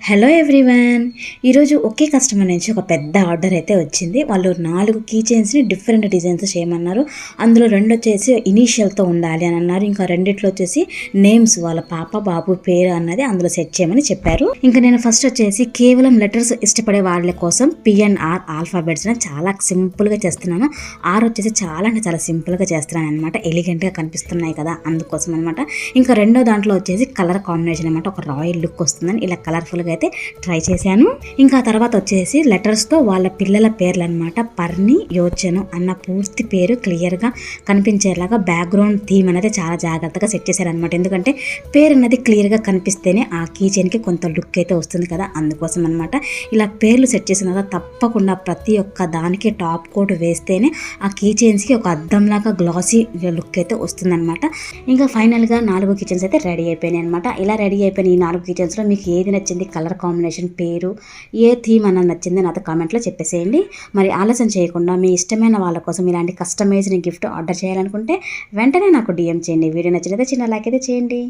Hello everyone. ఈరోజు ఒకే customer నుంచి ఒక పెద్ద ఆర్డర్ అయితే వచ్చింది. వాళ్ళు 4 కీ చైన్స్ని డిఫరెంట్ డిజైన్స్ చేయమన్నారు. అందులో 2 వచ్చేసి ఇనీషియల్తో ఉండాలి అని అన్నారు. ఇంకా రెండిట్లో వచ్చేసి నేమ్స్ వాళ్ళ పాప బాబు పేరు అన్నది అందులో సెట్ చేయమని చెప్పారు. ఇంకా నేను ఫస్ట్ వచ్చేసి కేవలం లెటర్స్ ఇష్టపడే వాళ్ళ కోసం PNR ఆల్ఫాబెట్స్ చాలా సింపుల్గా చేస్తున్నాను. ఆర్ వచ్చేసి చాలా అంటే చాలా సింపుల్గా చేస్తున్నాను అనమాట. ఎలిగెంట్గా కనిపిస్తున్నాయి కదా, అందుకోసం అనమాట. ఇంకా రెండో దాంట్లో వచ్చేసి కలర్ కాంబినేషన్ అనమాట. ఒక రాయల్ లుక్ వస్తుందని ఇలా కలర్ఫుల్గా అయితే ట్రై చేశాను. ఇంకా తర్వాత వచ్చేసి లెటర్స్తో వాళ్ళ పిల్లల పేర్లు అనమాట. పర్ని యోచను అన్న పూర్తి పేరు క్లియర్గా కనిపించేలాగా బ్యాక్గ్రౌండ్ థీమ్ అనేది చాలా జాగ్రత్తగా సెట్ చేశారనమాట. ఎందుకంటే పేరు అనేది క్లియర్గా కనిపిస్తేనే ఆ కీ చైన్కి కొంత లుక్ అయితే వస్తుంది కదా, అందుకోసం అనమాట. ఇలా పేర్లు సెట్ చేసిన తర్వాత తప్పకుండా ప్రతి ఒక్క దానికి టాప్ కోట్ వేస్తేనే ఆ కీ చైన్స్కి ఒక అద్దంలాగా గ్లాసీ లుక్ అయితే వస్తుందన్నమాట. ఇంకా ఫైనల్గా 4 కీ చైన్స్ అయితే రెడీ అయిపోయినాయి అనమాట. ఇలా రెడీ అయిపోయిన ఈ 4 కీ చైన్స్లో మీకు ఏది నచ్చింది, కలర్ కాంబినేషన్, పేరు, ఏ థీమ్ అన్నది నచ్చింది నాతో కామెంట్లో చెప్పేసేయండి. మరి ఆలస్యం చేయకుండా మీ ఇష్టమైన వాళ్ళ కోసం ఇలాంటి కస్టమైజ్డ్ గిఫ్ట్ ఆర్డర్ చేయాలనుకుంటే వెంటనే నాకు DM చేయండి. వీడియో నచ్చినైతే చిన్న లైక్ అయితే చేయండి.